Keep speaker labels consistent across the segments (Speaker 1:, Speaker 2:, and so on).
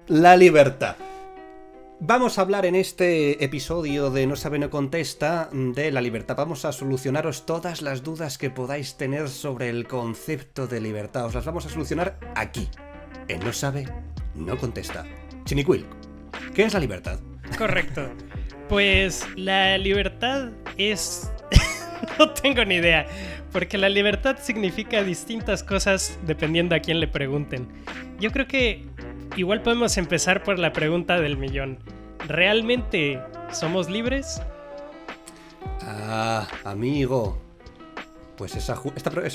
Speaker 1: La libertad. Vamos a hablar en este episodio de No Sabe No Contesta de la libertad. Vamos a solucionaros todas las dudas que podáis tener sobre el concepto de libertad. Os las vamos a solucionar aquí, en No Sabe No Contesta. Chinicuil, ¿qué es la libertad?
Speaker 2: Correcto. Pues la libertad es... No tengo ni idea, porque la libertad significa distintas cosas dependiendo a quién le pregunten. Yo creo que igual podemos empezar por la pregunta del millón. ¿Realmente somos libres?
Speaker 1: Amigo, pues esa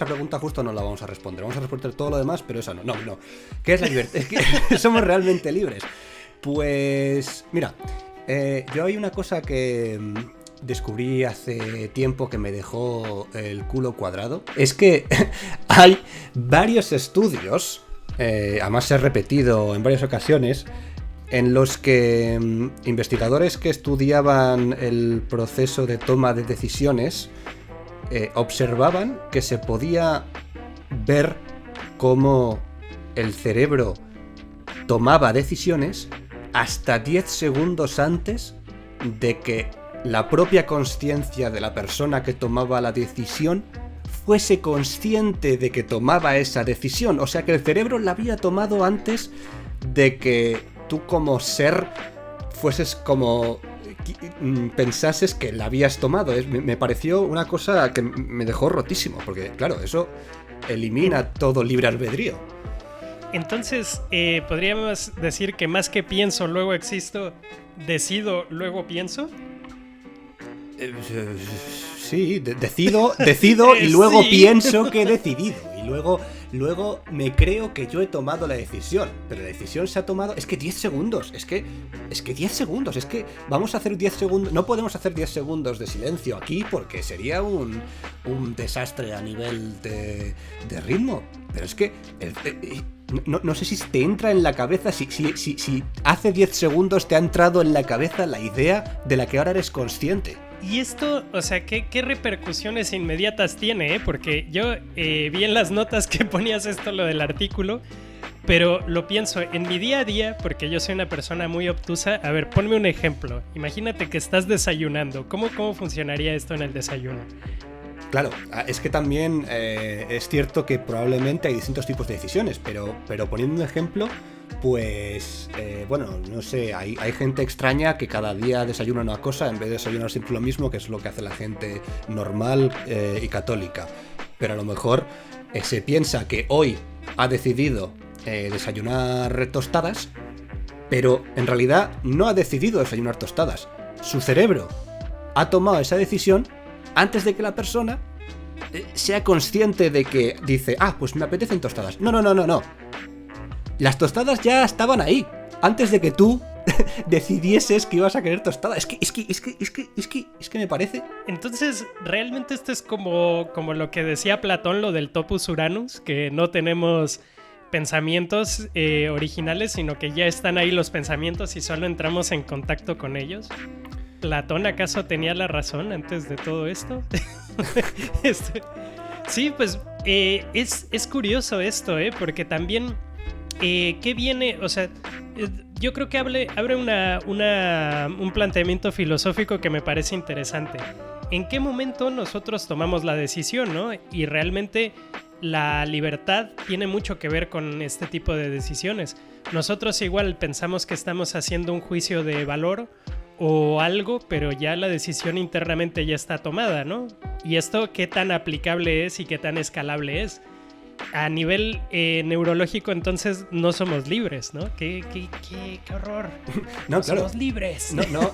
Speaker 1: pregunta justo no la vamos a responder. Vamos a responder todo lo demás, pero esa no. No. ¿Qué es la libertad? Es que somos realmente libres. Pues mira, yo hay una cosa que descubrí hace tiempo que me dejó el culo cuadrado. Es que hay varios estudios, además se ha repetido en varias ocasiones, en los que investigadores que estudiaban el proceso de toma de decisiones observaban que se podía ver cómo el cerebro tomaba decisiones hasta 10 segundos antes de que la propia consciencia de la persona que tomaba la decisión fuese consciente de que tomaba esa decisión. O sea que el cerebro la había tomado antes de que tú como ser fueses como pensases que la habías tomado. Me pareció una cosa que me dejó rotísimo, porque claro, eso elimina todo libre albedrío.
Speaker 2: Entonces, ¿podríamos decir que más que pienso, luego existo, decido, luego pienso?
Speaker 1: Sí, decido y luego sí. Pienso que he decidido. Y luego me creo que yo he tomado la decisión. Pero la decisión se ha tomado... Es que 10 segundos. Es que 10 segundos. Es que vamos a hacer 10 segundos... No podemos hacer 10 segundos de silencio aquí porque sería un desastre a nivel de ritmo. Pero es que... No sé si te entra en la cabeza, si hace 10 segundos te ha entrado en la cabeza la idea de la que ahora eres consciente.
Speaker 2: Y esto, o sea, ¿qué repercusiones inmediatas tiene? Porque yo vi en las notas que ponías esto, lo del artículo, pero lo pienso en mi día a día, porque yo soy una persona muy obtusa. A ver, ponme un ejemplo. Imagínate que estás desayunando. ¿Cómo funcionaría esto en el desayuno?
Speaker 1: Claro, es que también es cierto que probablemente hay distintos tipos de decisiones, pero poniendo un ejemplo, pues, bueno, no sé, hay gente extraña que cada día desayuna una cosa en vez de desayunar siempre lo mismo, que es lo que hace la gente normal y católica. Pero a lo mejor se piensa que hoy ha decidido desayunar tostadas, pero en realidad no ha decidido desayunar tostadas. Su cerebro ha tomado esa decisión antes de que la persona sea consciente de que dice, pues me apetecen tostadas. No. Las tostadas ya estaban ahí, antes de que tú decidieses que ibas a querer tostadas. Es que me parece...
Speaker 2: Entonces, realmente esto es como lo que decía Platón, lo del topus uranus, que no tenemos pensamientos originales, sino que ya están ahí los pensamientos y solo entramos en contacto con ellos. ¿Platón acaso tenía la razón antes de todo esto? Sí, pues es curioso esto, porque también ¿qué viene? O sea, yo creo que abre un planteamiento filosófico que me parece interesante. ¿En qué momento nosotros tomamos la decisión, no? Y realmente la libertad tiene mucho que ver con este tipo de decisiones. Nosotros igual pensamos que estamos haciendo un juicio de valor o algo, pero ya la decisión internamente ya está tomada, ¿no? Y esto, ¿qué tan aplicable es y qué tan escalable es? A nivel neurológico, entonces, no somos libres, ¿no? ¡Qué horror!
Speaker 1: No, claro.
Speaker 2: Somos libres.
Speaker 1: No.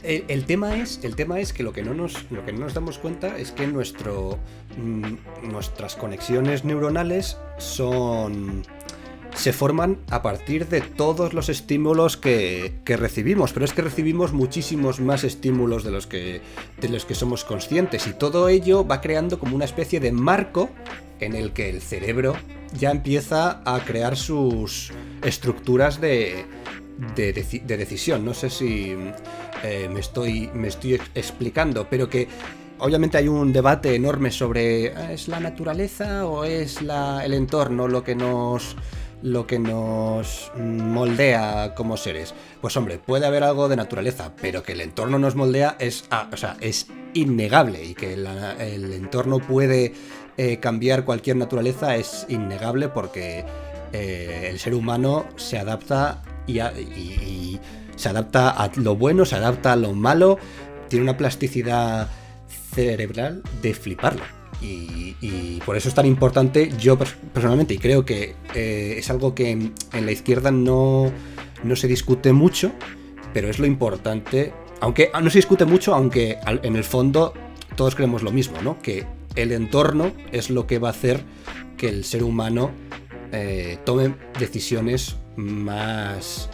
Speaker 1: El tema es que lo que no nos damos cuenta es que nuestras conexiones neuronales se forman a partir de todos los estímulos que recibimos, pero es que recibimos muchísimos más estímulos de los que somos conscientes, y todo ello va creando como una especie de marco en el que el cerebro ya empieza a crear sus estructuras de decisión. No sé si me estoy explicando, pero que obviamente hay un debate enorme sobre ¿es la naturaleza o es el entorno lo que nos lo que nos moldea como seres? Pues hombre, puede haber algo de naturaleza, pero que el entorno nos moldea es innegable, y que el entorno puede cambiar cualquier naturaleza es innegable, porque el ser humano se adapta y se adapta a lo bueno, se adapta a lo malo, tiene una plasticidad cerebral de fliparlo. Y por eso es tan importante, yo personalmente, y creo que es algo que en la izquierda no se discute mucho, pero es lo importante, aunque no se discute mucho, aunque en el fondo todos creemos lo mismo, ¿no? Que el entorno es lo que va a hacer que el ser humano tome decisiones más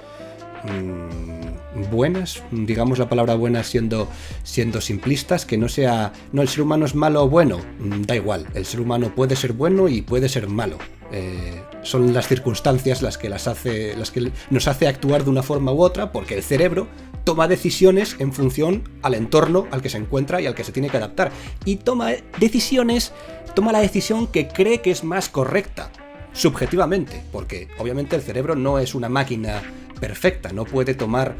Speaker 1: buenas, digamos la palabra buena siendo simplistas, que no sea, no, el ser humano es malo o bueno, da igual, el ser humano puede ser bueno y puede ser malo, son las circunstancias las que nos hace actuar de una forma u otra, porque el cerebro toma decisiones en función al entorno al que se encuentra y al que se tiene que adaptar, y toma la decisión que cree que es más correcta, subjetivamente, porque obviamente el cerebro no es una máquina perfecta, no puede tomar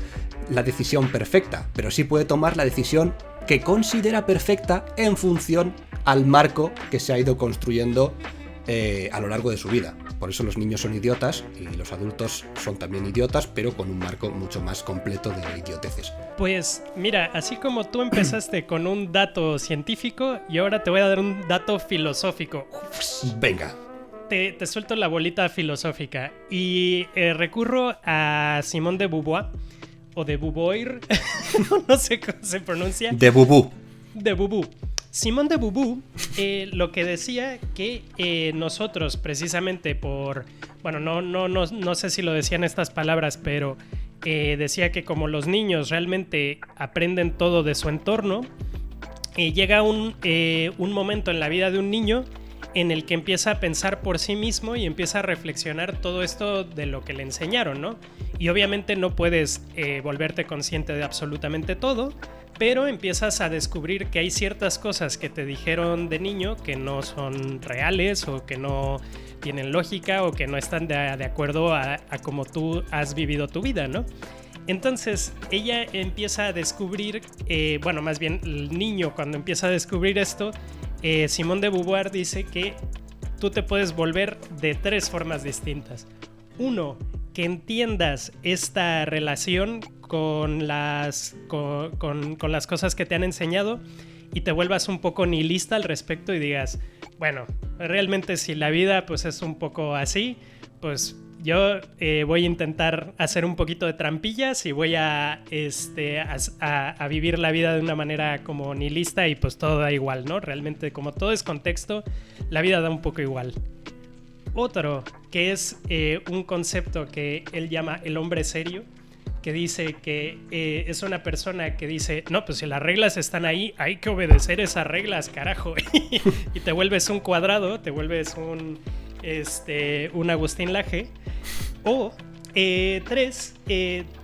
Speaker 1: la decisión perfecta, pero sí puede tomar la decisión que considera perfecta en función al marco que se ha ido construyendo a lo largo de su vida. Por eso los niños son idiotas y los adultos son también idiotas, pero con un marco mucho más completo de idioteces.
Speaker 2: Pues mira, así como tú empezaste con un dato científico, y ahora te voy a dar un dato filosófico.
Speaker 1: Venga.
Speaker 2: Te suelto la bolita filosófica y recurro a Simone de Beauvoir, o de Beauvoir, no sé cómo se pronuncia.
Speaker 1: De Beauvoir.
Speaker 2: De Beauvoir. Simone de Beauvoir lo que decía que nosotros precisamente por... Bueno, no sé si lo decían estas palabras, pero decía que como los niños realmente aprenden todo de su entorno, llega un momento en la vida de un niño en el que empieza a pensar por sí mismo y empieza a reflexionar todo esto de lo que le enseñaron, ¿no? Y obviamente no puedes volverte consciente de absolutamente todo, pero empiezas a descubrir que hay ciertas cosas que te dijeron de niño que no son reales, o que no tienen lógica, o que no están de acuerdo a cómo tú has vivido tu vida, ¿no? Entonces ella empieza a descubrir, bueno, más bien el niño cuando empieza a descubrir esto, Simone de Beauvoir dice que tú te puedes volver de 3 formas distintas. 1, que entiendas esta relación con las cosas que te han enseñado y te vuelvas un poco nihilista al respecto y digas, bueno, realmente si la vida pues es un poco así, pues yo voy a intentar hacer un poquito de trampillas y voy a vivir la vida de una manera como nihilista, y pues todo da igual, ¿no? Realmente como todo es contexto, la vida da un poco igual. Otro, que es un concepto que él llama el hombre serio, que dice que es una persona que dice, no, pues si las reglas están ahí, hay que obedecer esas reglas, carajo. Y te vuelves un cuadrado, te vuelves un Agustín Laje. O 3,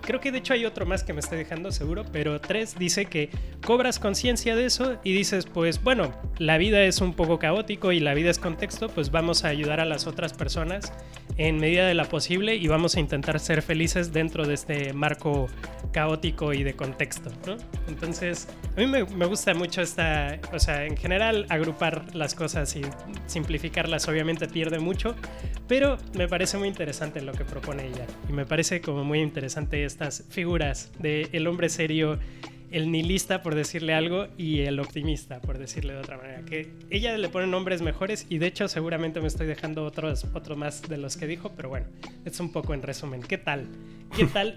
Speaker 2: creo que de hecho hay otro más que me estoy dejando seguro, pero 3 dice que cobras conciencia de eso y dices, pues bueno, la vida es un poco caótico y la vida es contexto, pues vamos a ayudar a las otras personas en medida de la posible y vamos a intentar ser felices dentro de este marco caótico y de contexto, ¿no? Entonces, a mí me gusta mucho en general agrupar las cosas y simplificarlas obviamente pierde mucho, pero me parece muy interesante lo que propone ella y me parece como muy interesante estas figuras de el hombre serio, el nihilista, por decirle algo, y el optimista, por decirle de otra manera, que ella le pone nombres mejores y de hecho seguramente me estoy dejando otro más de los que dijo, pero bueno, es un poco en resumen. ¿Qué tal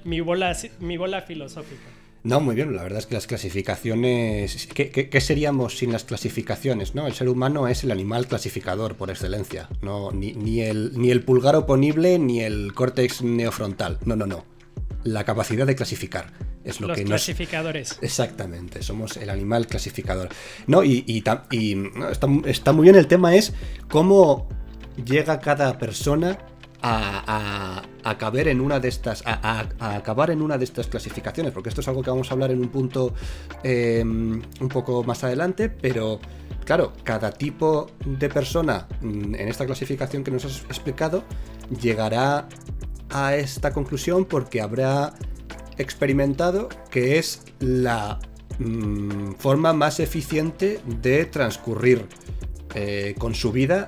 Speaker 2: mi bola filosófica?
Speaker 1: No, muy bien, la verdad es que las clasificaciones... ¿Qué seríamos sin las clasificaciones, no? El ser humano es el animal clasificador por excelencia, no, ni el pulgar oponible ni el córtex neofrontal, no. La capacidad de clasificar es lo
Speaker 2: los
Speaker 1: que
Speaker 2: clasificadores.
Speaker 1: Exactamente, somos el animal clasificador. No, está muy bien, el tema es cómo llega cada persona a caber en una de estas, a acabar en una de estas clasificaciones, porque esto es algo que vamos a hablar en un punto un poco más adelante, pero claro, cada tipo de persona en esta clasificación que nos has explicado llegará a esta conclusión porque habrá experimentado que es la forma más eficiente de transcurrir con su vida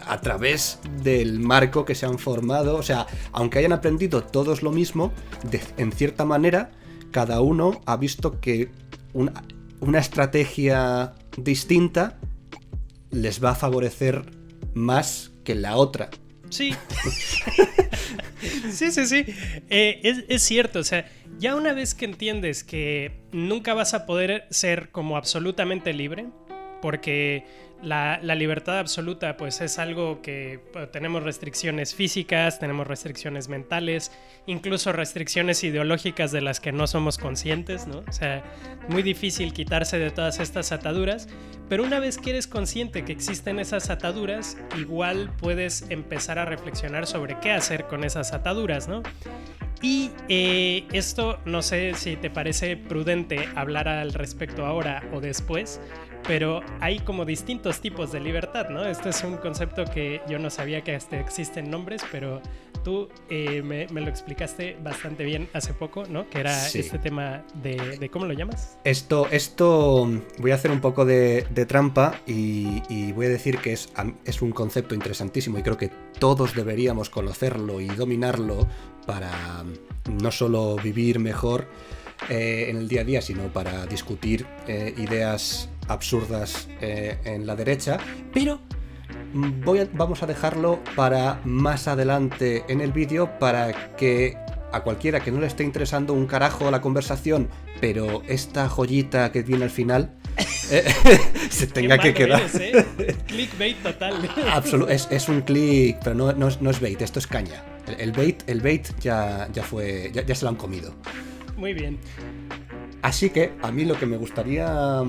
Speaker 1: a través del marco que se han formado. O sea, aunque hayan aprendido todos lo mismo, en cierta manera cada uno ha visto que una estrategia distinta les va a favorecer más que la otra.
Speaker 2: Sí. Sí. Es cierto, o sea, ya una vez que entiendes que nunca vas a poder ser como absolutamente libre, porque la libertad absoluta pues es algo que tenemos restricciones físicas, tenemos restricciones mentales, incluso restricciones ideológicas de las que no somos conscientes, ¿no? O sea, muy difícil quitarse de todas estas ataduras, pero una vez que eres consciente que existen esas ataduras, igual puedes empezar a reflexionar sobre qué hacer con esas ataduras, ¿no? Y esto no sé si te parece prudente hablar al respecto ahora o después, pero hay como distintos tipos de libertad, ¿no? Este es un concepto que yo no sabía que hasta existen nombres, pero tú me lo explicaste bastante bien hace poco, ¿no? Que era este tema de ¿cómo lo llamas?
Speaker 1: Esto voy a hacer un poco de trampa y voy a decir que es un concepto interesantísimo y creo que todos deberíamos conocerlo y dominarlo para no solo vivir mejor en el día a día, sino para discutir ideas absurdas en la derecha, pero vamos a dejarlo para más adelante en el vídeo para que a cualquiera que no le esté interesando un carajo la conversación, pero esta joyita que viene al final se tenga que quedar.
Speaker 2: Clickbait total.
Speaker 1: Es un click, pero no es bait, esto es caña. El bait ya se lo han comido.
Speaker 2: Muy bien.
Speaker 1: Así que a mí lo que me gustaría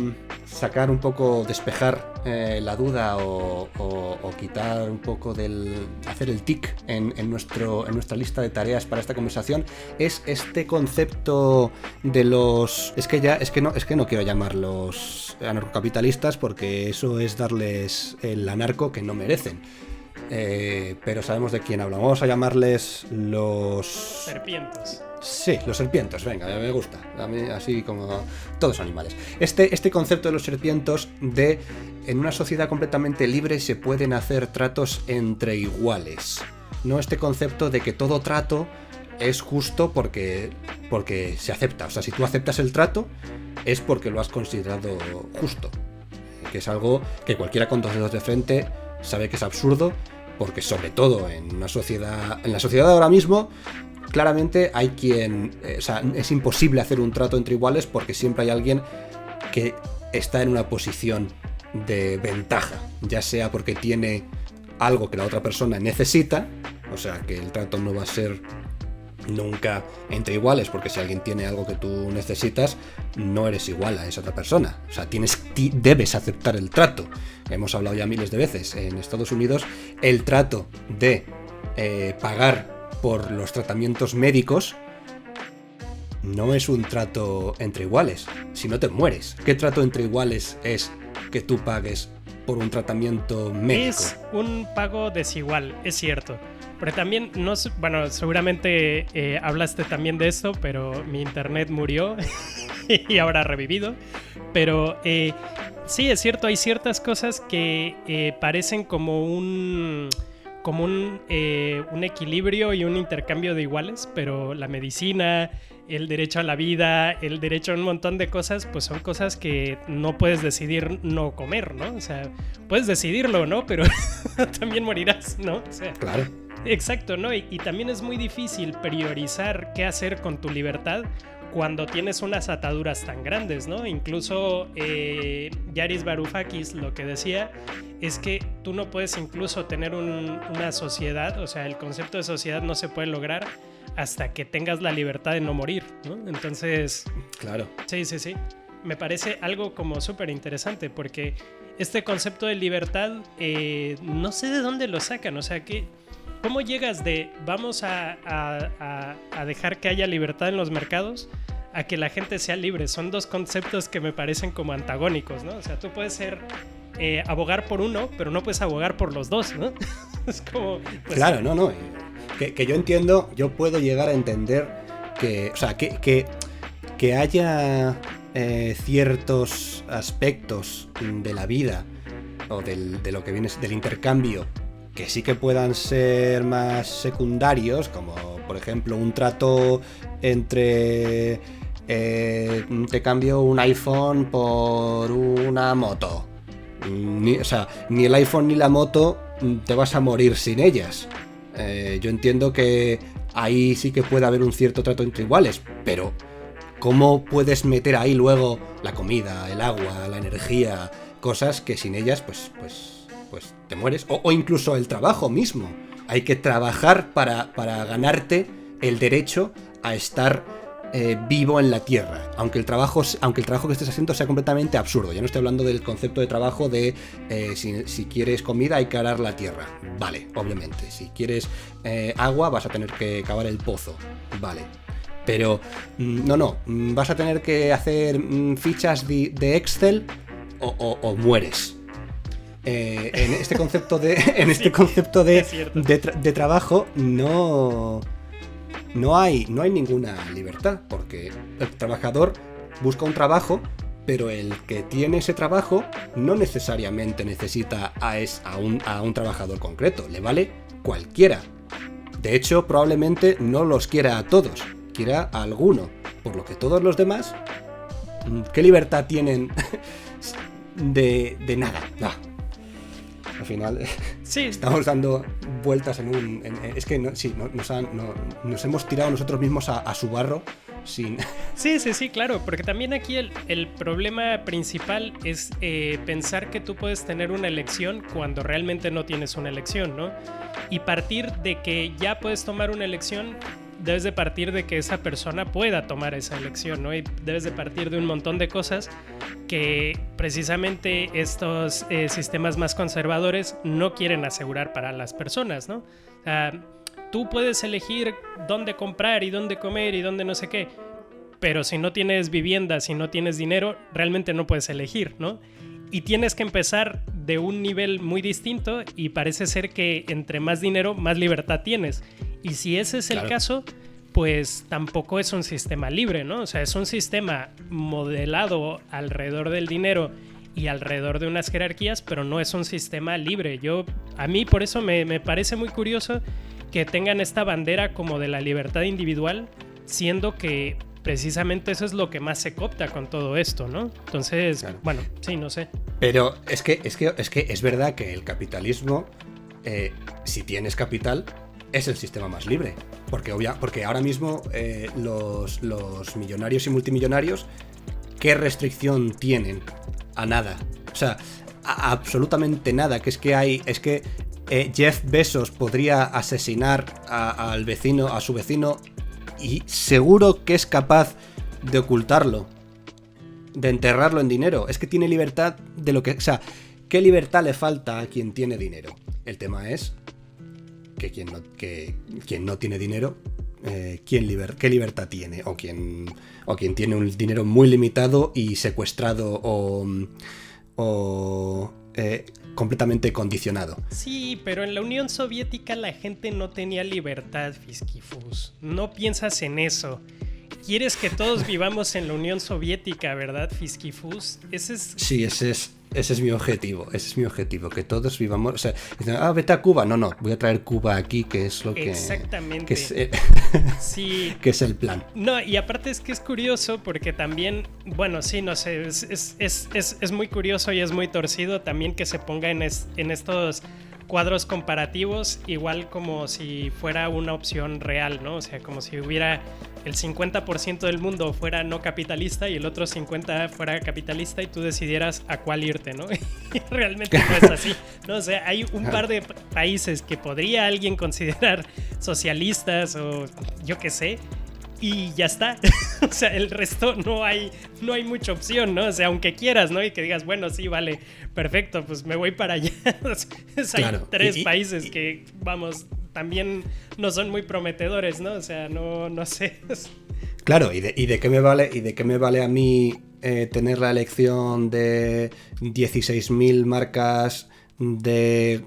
Speaker 1: sacar un poco, despejar la duda o quitar un poco hacer el tic en nuestra lista de tareas para esta conversación es este concepto de los... Es que no quiero llamarlos anarcocapitalistas porque eso es darles el anarco que no merecen. Pero sabemos de quién hablamos. Vamos a llamarles los...
Speaker 2: serpientes.
Speaker 1: Sí, los serpientes, venga, me gusta. A mí, así como todos animales. Este concepto de los serpientes en una sociedad completamente libre se pueden hacer tratos entre iguales. No este concepto de que todo trato es justo porque se acepta. O sea, si tú aceptas el trato es porque lo has considerado justo. Que es algo que cualquiera con dos dedos de frente sabe que es absurdo, porque sobre todo en la sociedad de ahora mismo, claramente hay quien... o sea, es imposible hacer un trato entre iguales porque siempre hay alguien que está en una posición de ventaja, ya sea porque tiene algo que la otra persona necesita, o sea que el trato no va a ser nunca entre iguales, porque si alguien tiene algo que tú necesitas, no eres igual a esa otra persona. O sea, debes aceptar el trato. Hemos hablado ya miles de veces. En Estados Unidos, el trato de pagar por los tratamientos médicos no es un trato entre iguales. Si no te mueres. ¿Qué trato entre iguales es que tú pagues por un tratamiento médico?
Speaker 2: Es un pago desigual, es cierto. Pero también, bueno, seguramente hablaste también de esto, pero mi internet murió y ahora ha revivido. Pero sí, es cierto, hay ciertas cosas que parecen como un equilibrio y un intercambio de iguales, pero la medicina, el derecho a la vida, el derecho a un montón de cosas, pues son cosas que no puedes decidir no comer, ¿no? O sea, puedes decidirlo, ¿no? Pero también morirás, ¿no? O sea,
Speaker 1: claro.
Speaker 2: Exacto, ¿no? Y también es muy difícil priorizar qué hacer con tu libertad cuando tienes unas ataduras tan grandes, ¿no? Incluso Yaris Varoufakis lo que decía es que tú no puedes incluso tener una sociedad, o sea, el concepto de sociedad no se puede lograr hasta que tengas la libertad de no morir, ¿no? Entonces...
Speaker 1: Claro.
Speaker 2: Sí. Me parece algo como súper interesante porque este concepto de libertad no sé de dónde lo sacan, o sea, ¿cómo llegas de vamos a dejar que haya libertad en los mercados a que la gente sea libre? Son dos conceptos que me parecen como antagónicos, ¿no? O sea, tú puedes abogar por uno, pero no puedes abogar por los dos, ¿no? Es como... Pues,
Speaker 1: claro, no. Que yo entiendo, yo puedo llegar a entender que, o sea, que haya ciertos aspectos de la vida o de lo que viene del intercambio que sí que puedan ser más secundarios, como por ejemplo un trato entre te cambio un iPhone por una moto. O sea, ni el iPhone ni la moto te vas a morir sin ellas. Yo entiendo que ahí sí que puede haber un cierto trato entre iguales, pero ¿cómo puedes meter ahí luego la comida, el agua, la energía, cosas que sin ellas pues te mueres? O incluso el trabajo mismo. Hay que trabajar para ganarte el derecho a estar vivo en la Tierra, aunque el trabajo que estés haciendo sea completamente absurdo. Ya no estoy hablando del concepto de trabajo de si quieres comida hay que arar la tierra, vale, obviamente. Si quieres agua vas a tener que cavar el pozo, vale. Pero no, vas a tener que hacer fichas de Excel o mueres. En este concepto de trabajo no hay ninguna libertad, porque el trabajador busca un trabajo, pero el que tiene ese trabajo no necesariamente necesita a un trabajador concreto, le vale cualquiera. De hecho, probablemente no los quiera a todos, quiera a alguno, por lo que todos los demás, ¿qué libertad tienen de nada? No. Al final sí. Estamos dando vueltas es que nos hemos tirado nosotros mismos a su barro sin...
Speaker 2: Sí, claro, porque también aquí el problema principal es pensar que tú puedes tener una elección cuando realmente no tienes una elección, ¿no? Y partir de que ya puedes tomar una elección, debes de partir de que esa persona pueda tomar esa elección, ¿no? Y debes de partir de un montón de cosas que precisamente estos sistemas más conservadores no quieren asegurar para las personas, ¿no? O sea, tú puedes elegir dónde comprar y dónde comer y dónde no sé qué, pero si no tienes vivienda, si no tienes dinero, realmente no puedes elegir, ¿no? Y tienes que empezar de un nivel muy distinto y parece ser que entre más dinero, más libertad tienes. Y si ese es el caso, pues tampoco es un sistema libre, ¿no? O sea, es un sistema modelado alrededor del dinero y alrededor de unas jerarquías, pero no es un sistema libre. A mí por eso me parece muy curioso que tengan esta bandera como de la libertad individual, siendo que precisamente eso es lo que más se coopta con todo esto, ¿no? Entonces, bueno, sí, no sé.
Speaker 1: Pero es que es verdad que el capitalismo, si tienes capital, es el sistema más libre. Porque ahora mismo los millonarios y multimillonarios, ¿qué restricción tienen? A nada. O sea, a absolutamente nada. Que Jeff Bezos podría asesinar al vecino, a su vecino, y seguro que es capaz de ocultarlo, de enterrarlo en dinero. Es que tiene libertad de lo que... O sea, ¿qué libertad le falta a quien tiene dinero? El tema es que quien no tiene dinero, ¿qué libertad tiene? O quien tiene un dinero muy limitado y secuestrado o completamente condicionado.
Speaker 2: Sí, pero en la Unión Soviética la gente no tenía libertad, Fiskifus. No piensas en eso. Quieres que todos vivamos en la Unión Soviética, ¿verdad, Fiskifus?
Speaker 1: Sí, ese es mi objetivo. Ese es mi objetivo, que todos vivamos... O sea, vete a Cuba. No, voy a traer Cuba aquí, que es lo que...
Speaker 2: Exactamente. Sí.
Speaker 1: Que es el plan.
Speaker 2: No, y aparte es que es curioso porque también... Bueno, sí, no sé, es muy curioso y es muy torcido también que se ponga en estos cuadros comparativos, igual como si fuera una opción real, ¿no? O sea, como si hubiera... el 50% del mundo fuera no capitalista y el otro 50% fuera capitalista y tú decidieras a cuál irte, ¿no? Y realmente no es así, ¿no? O sea, hay un par de países que podría alguien considerar socialistas o yo qué sé, y ya está. O sea, el resto no hay mucha opción, ¿no? O sea, aunque quieras, ¿no? Y que digas, bueno, sí, vale, perfecto, pues me voy para allá. Hay tres países que, vamos, también no son muy prometedores, ¿no? O sea, no sé.
Speaker 1: Claro, ¿y de qué me vale a mí tener la elección de 16.000 marcas de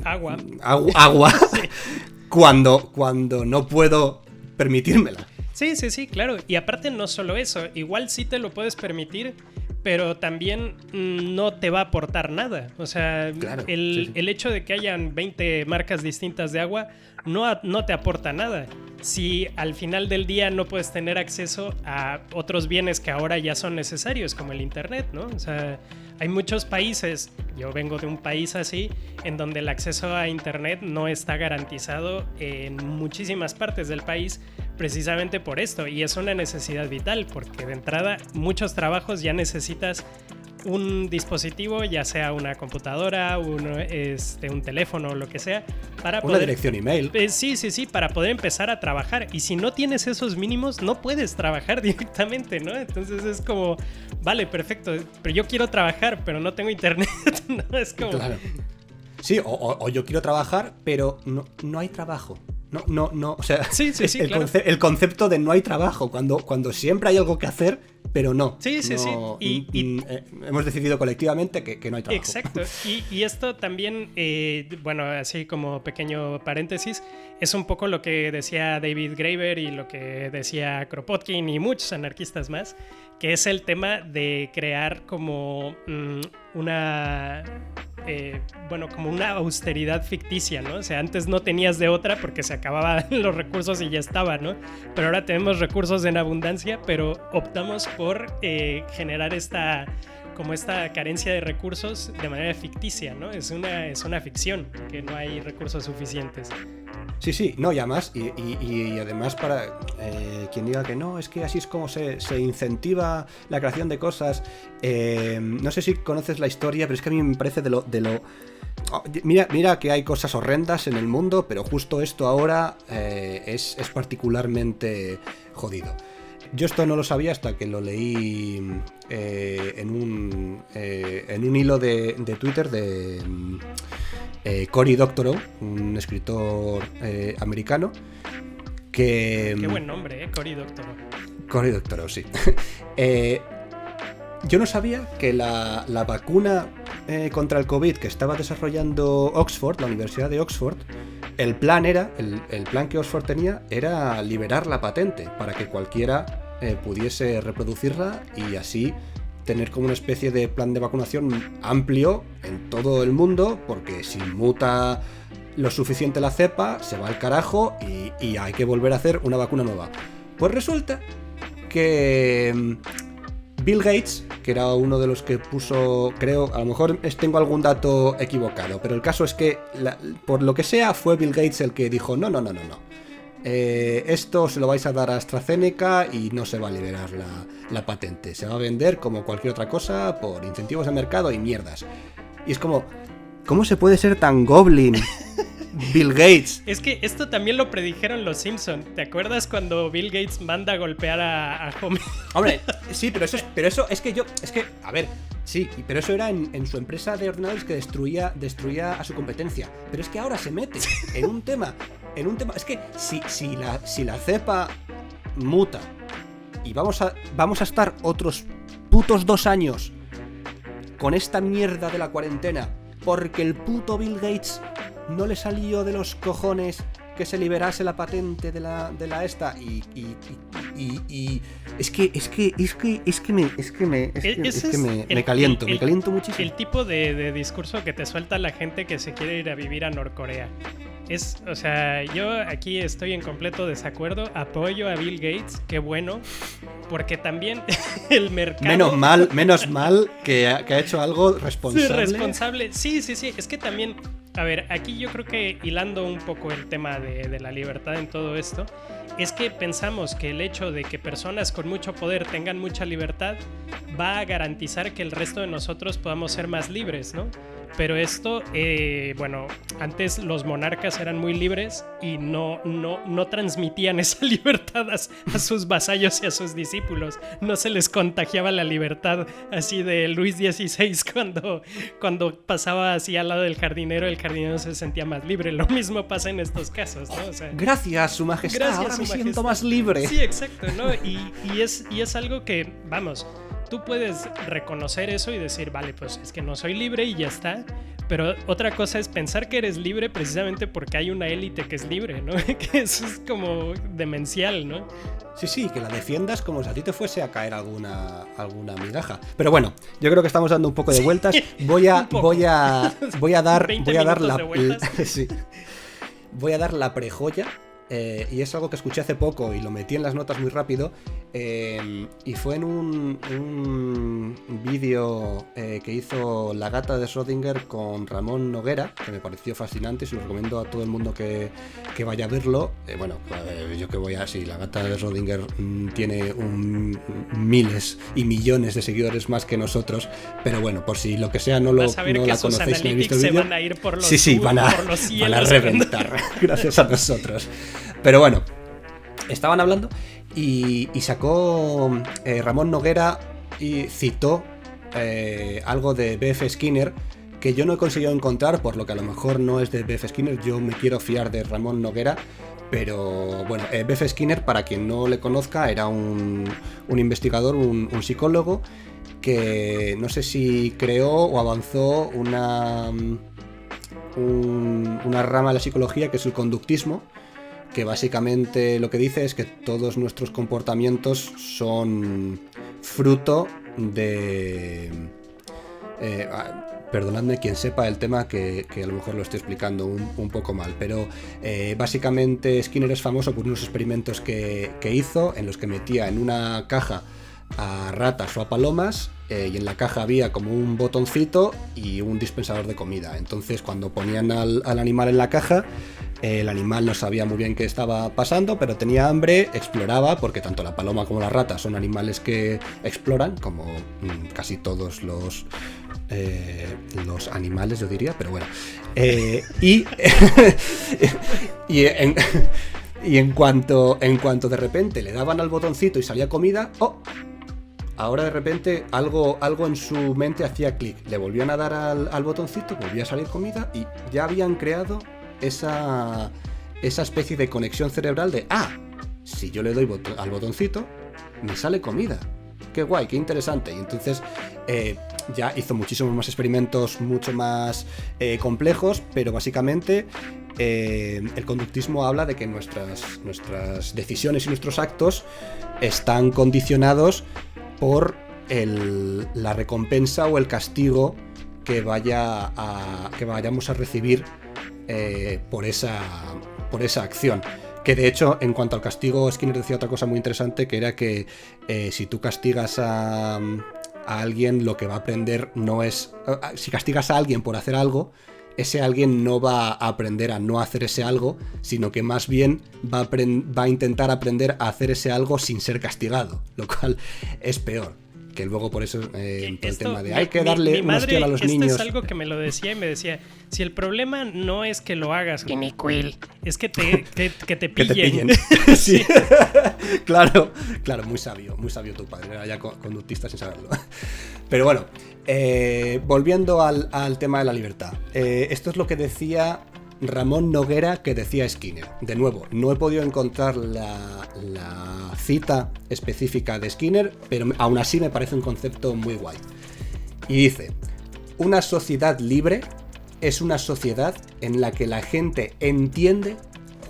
Speaker 2: agua
Speaker 1: sí. cuando no puedo permitírmela.
Speaker 2: Sí, claro. Y aparte no solo eso, igual sí te lo puedes permitir, pero también no te va a aportar nada. O sea,
Speaker 1: claro,
Speaker 2: el hecho de que hayan 20 marcas distintas de agua no te aporta nada. Si al final del día no puedes tener acceso a otros bienes que ahora ya son necesarios, como el internet, ¿no? O sea, hay muchos países, yo vengo de un país así, en donde el acceso a internet no está garantizado en muchísimas partes del país, precisamente por esto, y es una necesidad vital, porque de entrada muchos trabajos ya necesitas un dispositivo, ya sea una computadora, un teléfono o lo que sea, para
Speaker 1: una dirección email.
Speaker 2: Sí, para poder empezar a trabajar. Y si no tienes esos mínimos, no puedes trabajar directamente, ¿no? Entonces es como, vale, perfecto, pero yo quiero trabajar, pero no tengo internet, ¿no? Es como...
Speaker 1: Claro. Sí, o yo quiero trabajar, pero no hay trabajo. No, o sea,
Speaker 2: sí, claro.
Speaker 1: El concepto de no hay trabajo, cuando siempre hay algo que hacer, pero no.
Speaker 2: Sí.
Speaker 1: Hemos decidido colectivamente que no hay trabajo.
Speaker 2: Exacto. Y esto también, bueno, así como pequeño paréntesis, es un poco lo que decía David Graeber y lo que decía Kropotkin y muchos anarquistas más, que es el tema de crear como como una austeridad ficticia, ¿no? O sea, antes no tenías de otra porque se acababan los recursos y ya estaba, ¿no? Pero ahora tenemos recursos en abundancia, pero optamos por generar esta carencia de recursos de manera ficticia, ¿no? Es una ficción, que no hay recursos suficientes.
Speaker 1: Sí, no, y además, y además para quien diga que no, es que así es como se incentiva la creación de cosas. No sé si conoces la historia, pero es que a mí me parece de lo... Mira que hay cosas horrendas en el mundo, pero justo esto ahora es particularmente jodido. Yo esto no lo sabía hasta que lo leí en un hilo de Twitter de Cory Doctorow, un escritor americano que...
Speaker 2: Qué buen nombre, Cory Doctorow.
Speaker 1: Cory Doctorow, sí. Yo no sabía que la vacuna contra el COVID que estaba desarrollando Oxford, la Universidad de Oxford, el plan que Oxford tenía era liberar la patente para que cualquiera pudiese reproducirla y así tener como una especie de plan de vacunación amplio en todo el mundo, porque si muta lo suficiente la cepa, se va al carajo y hay que volver a hacer una vacuna nueva. Pues resulta que Bill Gates, que era uno de los que puso, creo, a lo mejor tengo algún dato equivocado, pero el caso es que, por lo que sea, fue Bill Gates el que dijo, no. Esto se lo vais a dar a AstraZeneca y no se va a liberar la patente. Se va a vender como cualquier otra cosa por incentivos de mercado y mierdas. Y es como, ¿cómo se puede ser tan goblin? Bill Gates.
Speaker 2: Es que esto también lo predijeron los Simpson. ¿Te acuerdas cuando Bill Gates manda a golpear a Homer?
Speaker 1: Hombre, sí, pero eso es que a ver, sí, pero eso era en su empresa de ordenadores que destruía a su competencia. Pero es que ahora se mete en un tema, es que si la cepa muta y vamos a estar otros putos 2 años con esta mierda de la cuarentena porque el puto Bill Gates no le salió de los cojones que se liberase la patente de la esta y es que me caliento muchísimo.
Speaker 2: El tipo de discurso que te suelta la gente que se quiere ir a vivir a Norcorea. O sea, yo aquí estoy en completo desacuerdo, apoyo a Bill Gates, qué bueno, porque también el mercado...
Speaker 1: Menos mal que ha hecho algo responsable.
Speaker 2: Sí, responsable, sí, es que también, a ver, aquí yo creo que hilando un poco el tema de la libertad en todo esto, es que pensamos que el hecho de que personas con mucho poder tengan mucha libertad va a garantizar que el resto de nosotros podamos ser más libres, ¿no? Pero esto, bueno, antes los monarcas eran muy libres y no transmitían esa libertad a sus vasallos y a sus discípulos. No se les contagiaba la libertad así de Luis XVI cuando pasaba así al lado del jardinero, el jardinero se sentía más libre. Lo mismo pasa en estos casos, ¿no? O sea,
Speaker 1: gracias, su majestad, ahora me siento más libre.
Speaker 2: Sí, exacto, ¿no? Y es algo que, vamos... tú puedes reconocer eso y decir, vale, pues es que no soy libre y ya está. Pero otra cosa es pensar que eres libre precisamente porque hay una élite que es libre, ¿no? Que eso es como demencial, ¿no?
Speaker 1: Sí, que la defiendas como si a ti te fuese a caer alguna migaja. Pero bueno, yo creo que estamos dando un poco de vueltas. Voy a dar sí. Voy a dar la prejoya. Y es algo que escuché hace poco y lo metí en las notas muy rápido, y fue en un vídeo que hizo La Gata de Schrödinger con Ramón Noguera, que me pareció fascinante y se lo recomiendo a todo el mundo que vaya a verlo. Yo que voy a... Sí, La Gata de Schrödinger tiene miles y millones de seguidores más que nosotros, pero bueno, por si lo que sea no la conocéis ni habéis visto el vídeo,
Speaker 2: van a ir por los
Speaker 1: van a reventar gracias a nosotros. Pero bueno, estaban hablando y sacó Ramón Noguera y citó algo de B.F. Skinner que yo no he conseguido encontrar, por lo que a lo mejor no es de B.F. Skinner. Yo me quiero fiar de Ramón Noguera, pero bueno, B.F. Skinner, para quien no le conozca, era un investigador, un psicólogo que no sé si creó o avanzó una rama de la psicología que es el conductismo, que básicamente lo que dice es que todos nuestros comportamientos son fruto de... perdonadme quien sepa el tema, que a lo mejor lo estoy explicando un poco mal, pero básicamente Skinner es famoso por unos experimentos que hizo en los que metía en una caja a ratas o a palomas, y en la caja había como un botoncito y un dispensador de comida. Entonces cuando ponían al animal en la caja, el animal no sabía muy bien qué estaba pasando, pero tenía hambre, exploraba, porque tanto la paloma como la rata son animales que exploran, como casi todos los animales, yo diría, pero bueno. Y en cuanto de repente le daban al botoncito y salía comida, ahora de repente algo en su mente hacía clic. Le volvían a dar al botoncito, volvía a salir comida y ya habían creado esa especie de conexión cerebral de si yo le doy al botoncito, me sale comida. Qué guay, qué interesante. Y entonces ya hizo muchísimos más experimentos, mucho más complejos, pero básicamente el conductismo habla de que nuestras decisiones y nuestros actos están condicionados por la recompensa o el castigo que vayamos a recibir por esa acción. Que de hecho, en cuanto al castigo, Skinner decía otra cosa muy interesante, que era que si tú castigas a alguien, lo que va a aprender no es... si castigas a alguien por hacer algo, ese alguien no va a aprender a no hacer ese algo, sino que más bien va a intentar aprender a hacer ese algo sin ser castigado, lo cual es peor. Que luego por eso todo el tema de hay que darle una hostia a los niños.
Speaker 2: Esto es algo que me lo decía y me decía, si el problema no es que lo hagas, es que te pillen.
Speaker 1: Que te pillen. Sí. Claro, muy sabio tu padre, era ya conductista sin saberlo. Pero bueno, volviendo al tema de la libertad. Esto es lo que decía Ramón Noguera, que decía Skinner. De nuevo, no he podido encontrar la cita específica de Skinner, pero aún así me parece un concepto muy guay. Y dice: una sociedad libre es una sociedad en la que la gente entiende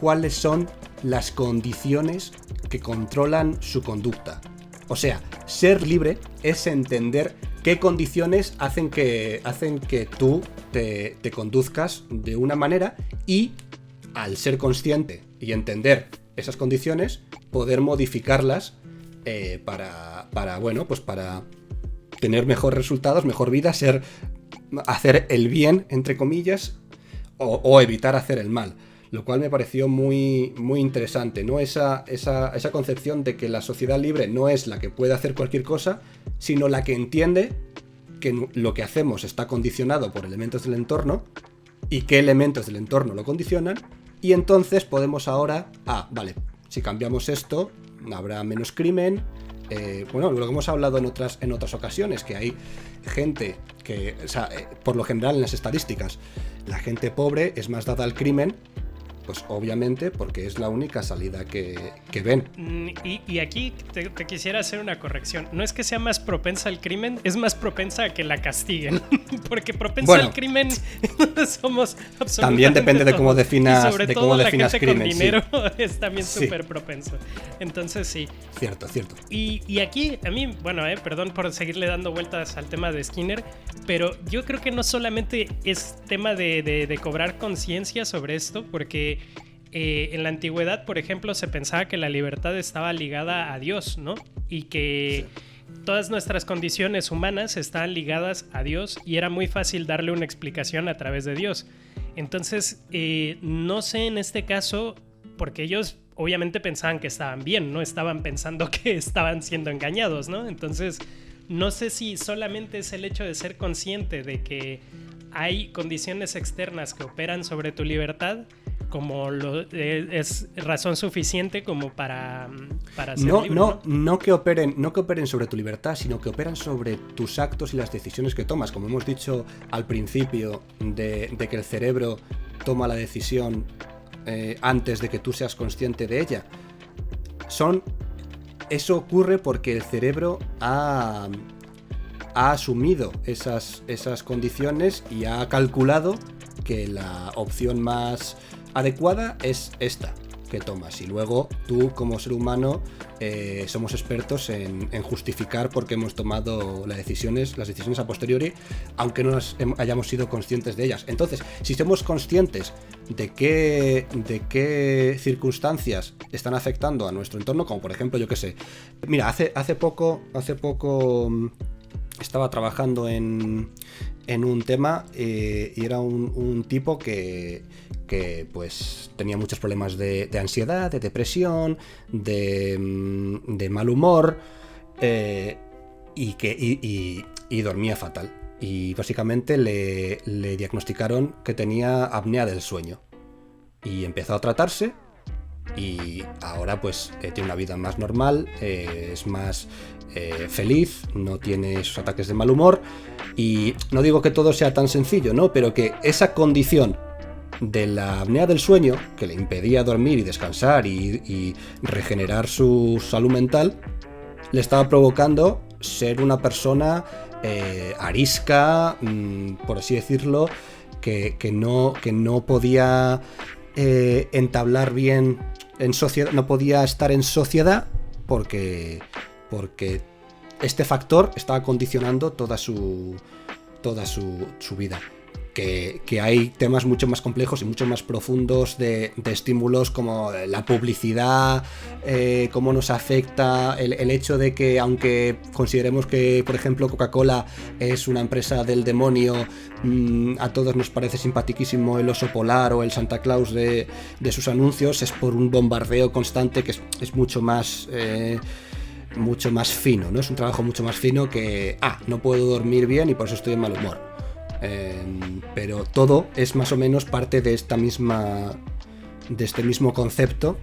Speaker 1: cuáles son las condiciones que controlan su conducta. O sea, ser libre es entender qué condiciones hacen que tú te conduzcas de una manera, y al ser consciente y entender esas condiciones, poder modificarlas para tener mejores resultados, mejor vida, hacer el bien, entre comillas, o evitar hacer el mal. Lo cual me pareció muy, muy interesante, ¿no? Esa concepción de que la sociedad libre no es la que puede hacer cualquier cosa, sino la que entiende que lo que hacemos está condicionado por elementos del entorno y qué elementos del entorno lo condicionan, y entonces podemos ahora, si cambiamos esto, habrá menos crimen. Lo que hemos hablado en otras ocasiones, que hay gente que, por lo general en las estadísticas, la gente pobre es más dada al crimen, Pues obviamente porque es la única salida que ven.
Speaker 2: Y aquí te quisiera hacer una corrección. No es que sea más propensa al crimen, es más propensa a que la castiguen. Porque propensa al crimen somos absolutamente
Speaker 1: también depende de cómo definas,
Speaker 2: y sobre
Speaker 1: de
Speaker 2: todo
Speaker 1: cómo
Speaker 2: la
Speaker 1: definas
Speaker 2: gente
Speaker 1: crimen.
Speaker 2: Con dinero
Speaker 1: sí.
Speaker 2: es también súper propenso. Entonces sí.
Speaker 1: Cierto.
Speaker 2: Y aquí, a mí, bueno, perdón por seguirle dando vueltas al tema de Skinner, pero yo creo que no solamente es tema de cobrar conciencia sobre esto, porque en la antigüedad, por ejemplo, se pensaba que la libertad estaba ligada a Dios, ¿no? Y que todas nuestras condiciones humanas estaban ligadas a Dios y era muy fácil darle una explicación a través de Dios. Entonces, no sé en este caso, porque ellos obviamente pensaban que estaban bien, no estaban pensando que estaban siendo engañados, ¿no? Entonces, no sé si solamente es el hecho de ser consciente de que hay condiciones externas que operan sobre tu libertad como es razón suficiente como para ser libre, ¿no?
Speaker 1: No que operen sobre tu libertad, sino que operan sobre tus actos y las decisiones que tomas. Como hemos dicho al principio de que el cerebro toma la decisión antes de que tú seas consciente de ella. Eso ocurre porque el cerebro ha asumido esas condiciones y ha calculado que la opción más adecuada es esta que tomas. Y luego tú, como ser humano, somos expertos en justificar por qué hemos tomado las decisiones a posteriori, aunque no hayamos sido conscientes de ellas. Entonces, si somos conscientes de qué circunstancias están afectando a nuestro entorno, como por ejemplo, yo qué sé, mira, hace poco estaba trabajando en un tema y era un tipo que pues tenía muchos problemas de ansiedad, de depresión, de mal humor y dormía fatal. Y básicamente le diagnosticaron que tenía apnea del sueño. Y empezó a tratarse y ahora pues tiene una vida más normal, es más feliz, no tiene esos ataques de mal humor. Y no digo que todo sea tan sencillo, ¿no? Pero que esa condición de la apnea del sueño, que le impedía dormir y descansar y regenerar su salud mental, le estaba provocando ser una persona arisca, por así decirlo, que no podía entablar bien en sociedad, no podía estar en sociedad porque este factor estaba condicionando toda su vida. Que hay temas mucho más complejos y mucho más profundos de estímulos como la publicidad, cómo nos afecta el hecho de que, aunque consideremos que, por ejemplo, Coca-Cola es una empresa del demonio, a todos nos parece simpaticísimo el oso polar o el Santa Claus de sus anuncios, es por un bombardeo constante que es mucho más fino, ¿no? Es un trabajo mucho más fino que no puedo dormir bien y por eso estoy en mal humor. Pero todo es más o menos parte de este mismo concepto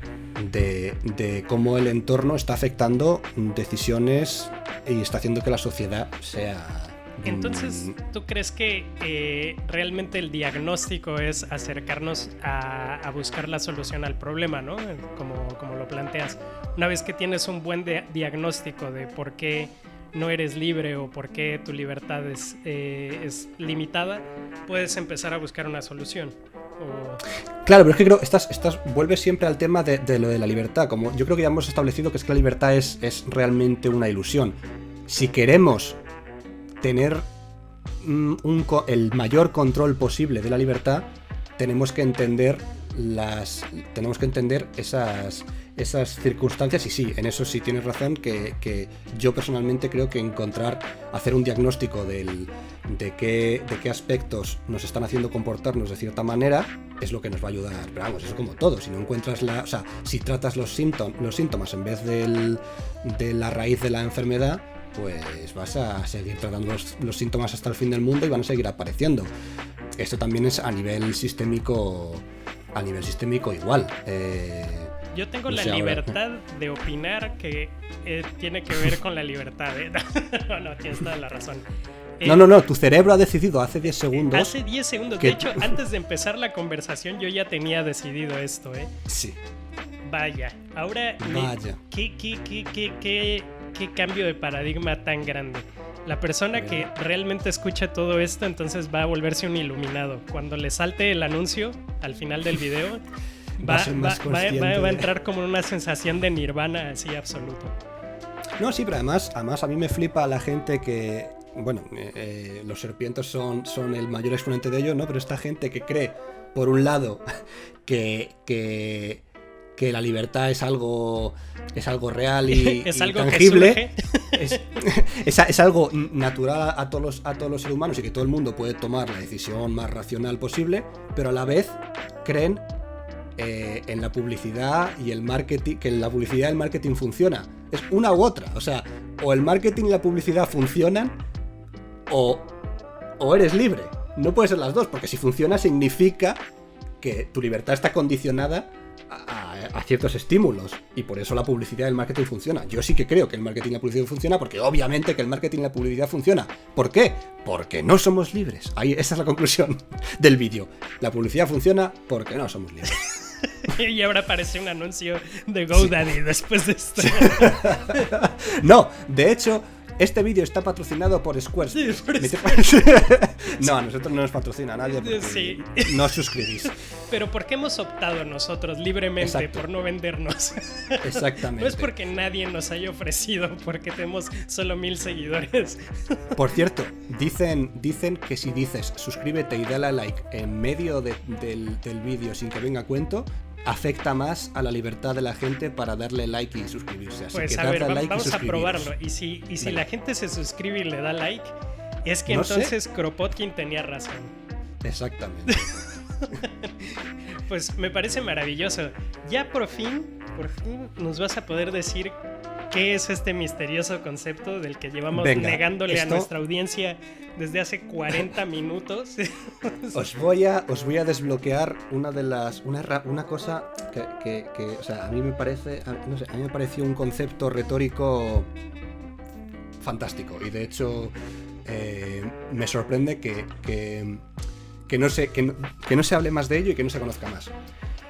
Speaker 1: de cómo el entorno está afectando decisiones y está haciendo que la sociedad sea...
Speaker 2: Entonces, ¿tú crees que realmente el diagnóstico es acercarnos a buscar la solución al problema, ¿no? Como lo planteas. Una vez que tienes un buen diagnóstico de por qué no eres libre o por qué tu libertad es limitada, puedes empezar a buscar una solución.
Speaker 1: Claro, pero es que creo vuelves siempre al tema de lo de la libertad. Como yo creo que ya hemos establecido que es que la libertad es realmente una ilusión. Si queremos tener el mayor control posible de la libertad, tenemos que entender esas circunstancias. Y sí, en eso sí tienes razón, que yo personalmente creo que hacer un diagnóstico de qué aspectos nos están haciendo comportarnos de cierta manera es lo que nos va a ayudar. Pero vamos, eso como todo, si no encuentras si tratas los síntomas en vez de la raíz de la enfermedad, pues vas a seguir tratando los síntomas hasta el fin del mundo y van a seguir apareciendo. Esto también es a nivel sistémico igual.
Speaker 2: Yo tengo la libertad de opinar que tiene que ver con la libertad. No, tienes toda la razón.
Speaker 1: No, tu cerebro ha decidido hace 10 segundos.
Speaker 2: Hace 10 segundos. De hecho, antes de empezar la conversación yo ya tenía decidido esto, ¿eh?
Speaker 1: Sí.
Speaker 2: Vaya. Ahora,
Speaker 1: Vaya.
Speaker 2: ¿Qué cambio de paradigma tan grande? La persona que realmente escucha todo esto entonces va a volverse un iluminado. Cuando le salte el anuncio al final del video, va a entrar como en una sensación de nirvana así absoluto.
Speaker 1: No, sí, pero además a mí me flipa la gente que... Bueno, los serpientes son el mayor exponente de ello, ¿no? Pero esta gente que cree, por un lado, que la libertad es algo real y
Speaker 2: algo
Speaker 1: tangible, es algo natural a todos los seres humanos y que todo el mundo puede tomar la decisión más racional posible, pero a la vez creen en la publicidad y el marketing, que la publicidad y el marketing funciona. Es una u otra, o sea, o el marketing y la publicidad funcionan o eres libre. No puede ser las dos, porque si funciona significa que tu libertad está condicionada a ciertos estímulos, y por eso la publicidad y el marketing funciona. Yo sí que creo que el marketing y la publicidad funciona, porque obviamente que el marketing y la publicidad funciona. ¿Por qué? Porque no somos libres. Esa es la conclusión del vídeo. La publicidad funciona porque no somos libres.
Speaker 2: Y ahora aparece un anuncio de GoDaddy después de esto.
Speaker 1: No, de hecho, este vídeo está patrocinado por Squarespace.
Speaker 2: Sí,
Speaker 1: No, a nosotros no nos patrocina nadie porque
Speaker 2: sí.
Speaker 1: No os suscribís.
Speaker 2: Pero ¿por qué hemos optado nosotros libremente por no vendernos?
Speaker 1: Exactamente.
Speaker 2: No es porque nadie nos haya ofrecido, porque tenemos solo 1000 seguidores.
Speaker 1: Por cierto, dicen que si dices suscríbete y dale a like en medio del vídeo sin que venga a cuento, afecta más a la libertad de la gente para darle like y suscribirse. Así
Speaker 2: pues
Speaker 1: que
Speaker 2: a ver,
Speaker 1: like
Speaker 2: vamos a probarlo. Y si la gente se suscribe y le da like, es que no entonces Kropotkin tenía razón.
Speaker 1: Exactamente.
Speaker 2: Pues me parece maravilloso. Ya por fin nos vas a poder decir qué es este misterioso concepto del que llevamos negándole a nuestra audiencia desde hace 40 minutos.
Speaker 1: Os voy a desbloquear una cosa que o sea, a mí me parece, no sé, a mí me pareció un concepto retórico fantástico, y de hecho me sorprende que no se hable más de ello y que no se conozca más.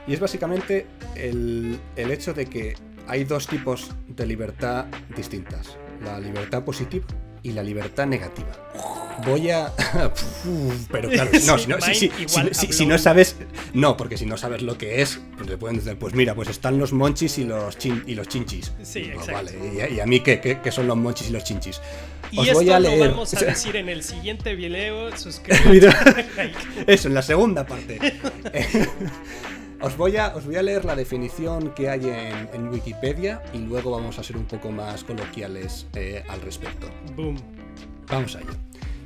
Speaker 1: Y es básicamente el hecho de que hay dos tipos de libertad distintas: la libertad positiva y la libertad negativa. Voy a... Pero claro, no, si no sabes... No, porque si no sabes lo que es, pues le pueden decir, pues mira, pues están los monchis y los chinchis.
Speaker 2: Sí, exacto.
Speaker 1: Vale, ¿y a mí qué son los monchis y los chinchis?
Speaker 2: Y esto lo vamos a decir en el siguiente video. Suscríbete.
Speaker 1: Eso, en la segunda parte. Os voy a leer la definición que hay en Wikipedia y luego vamos a ser un poco más coloquiales al respecto.
Speaker 2: Boom.
Speaker 1: Vamos a ello.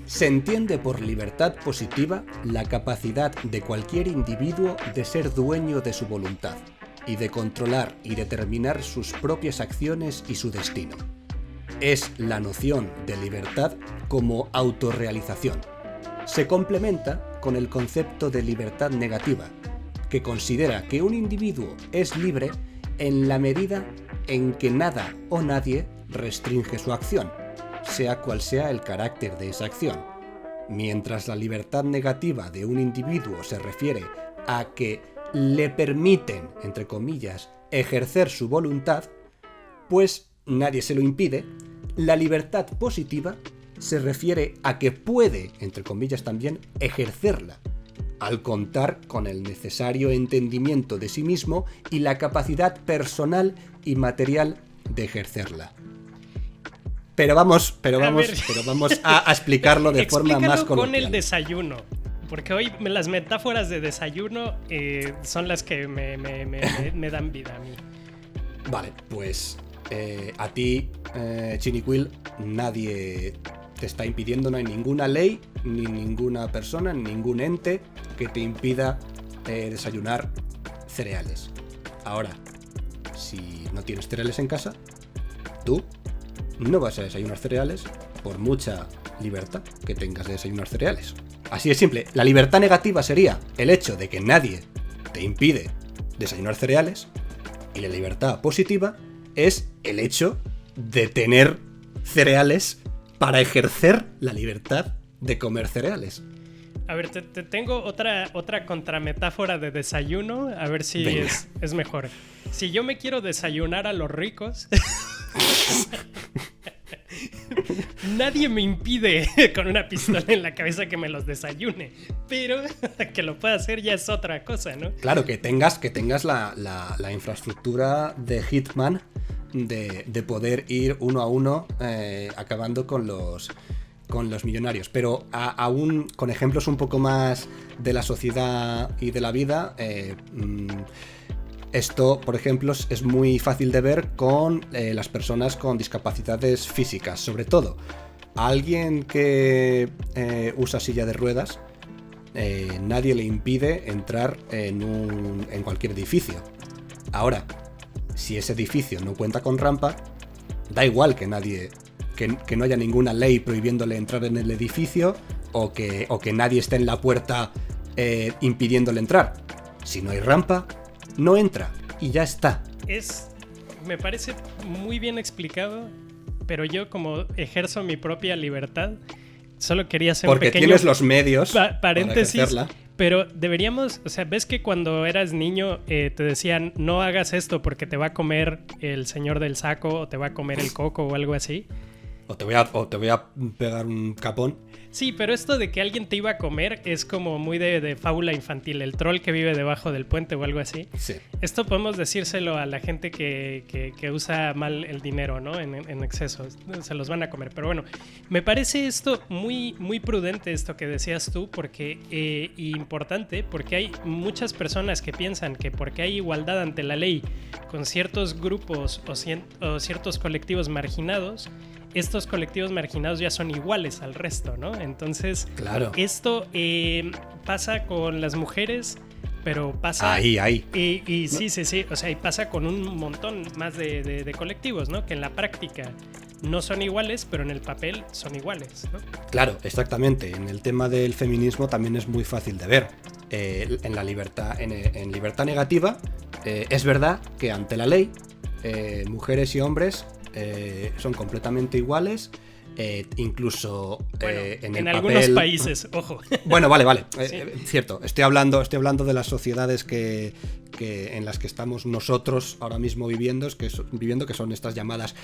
Speaker 1: Se entiende por libertad positiva la capacidad de cualquier individuo de ser dueño de su voluntad y de controlar y determinar sus propias acciones y su destino. Es la noción de libertad como autorrealización. Se complementa con el concepto de libertad negativa, que considera que un individuo es libre en la medida en que nada o nadie restringe su acción, sea cual sea el carácter de esa acción. Mientras la libertad negativa de un individuo se refiere a que le permiten, entre comillas, ejercer su voluntad, pues nadie se lo impide, la libertad positiva se refiere a que puede, entre comillas también, ejercerla, al contar con el necesario entendimiento de sí mismo y la capacidad personal y material de ejercerla. Pero vamos a explicarlo de forma más coloquial.
Speaker 2: Con el desayuno, porque hoy las metáforas de desayuno son las que me dan vida a mí.
Speaker 1: Vale, pues a ti, Chinicuil, nadie te está impidiendo, no hay ninguna ley, ni ninguna persona, ni ningún ente que te impida desayunar cereales. Ahora, si no tienes cereales en casa, tú no vas a desayunar cereales por mucha libertad que tengas de desayunar cereales. Así de simple. La libertad negativa sería el hecho de que nadie te impide desayunar cereales, y la libertad positiva es el hecho de tener cereales para ejercer la libertad de comer cereales.
Speaker 2: A ver, te tengo otra contrametáfora de desayuno, a ver si es mejor. Si yo me quiero desayunar a los ricos, nadie me impide con una pistola en la cabeza que me los desayune, pero que lo pueda hacer ya es otra cosa, ¿no?
Speaker 1: Claro, que tengas la infraestructura de Hitman de poder ir uno a uno acabando con los millonarios, pero aún con ejemplos un poco más de la sociedad y de la vida. Esto, por ejemplo, es muy fácil de ver con las personas con discapacidades físicas, sobre todo. A alguien que usa silla de ruedas, nadie le impide entrar en cualquier edificio. Ahora, si ese edificio no cuenta con rampa, da igual que no haya ninguna ley prohibiéndole entrar en el edificio o que nadie esté en la puerta impidiéndole entrar. Si no hay rampa, no entra y ya está.
Speaker 2: Me parece muy bien explicado, pero yo, como ejerzo mi propia libertad, solo quería hacer
Speaker 1: porque
Speaker 2: un pequeño
Speaker 1: tienes los medios
Speaker 2: paréntesis,
Speaker 1: para ejercerla.
Speaker 2: Pero deberíamos, o sea, ves que cuando eras niño te decían no hagas esto porque te va a comer el señor del saco o te va a comer el coco o algo así.
Speaker 1: O te voy a pegar un capón.
Speaker 2: Sí, pero esto de que alguien te iba a comer es como muy de fábula infantil, el troll que vive debajo del puente o algo así.
Speaker 1: Sí.
Speaker 2: Esto podemos decírselo a la gente que usa mal el dinero, ¿no? En exceso, se los van a comer. Pero bueno, me parece esto muy, muy prudente, esto que decías tú, porque importante, porque hay muchas personas que piensan que porque hay igualdad ante la ley con ciertos grupos o ciertos colectivos marginados, estos colectivos marginados ya son iguales al resto, ¿no? Entonces,
Speaker 1: claro.
Speaker 2: Esto pasa con las mujeres, pero pasa...
Speaker 1: Ahí.
Speaker 2: Y sí, o sea, y pasa con un montón más de colectivos, ¿no? Que en la práctica no son iguales, pero en el papel son iguales, ¿no?
Speaker 1: Claro, exactamente. En el tema del feminismo también es muy fácil de ver. En la libertad, en libertad negativa, es verdad que ante la ley, mujeres y hombres son completamente iguales, incluso en el
Speaker 2: algunos
Speaker 1: papel...
Speaker 2: países, ojo.
Speaker 1: Bueno, vale,
Speaker 2: Sí.
Speaker 1: Cierto. Estoy hablando de las sociedades que en las que estamos nosotros ahora mismo viviendo, que son estas llamadas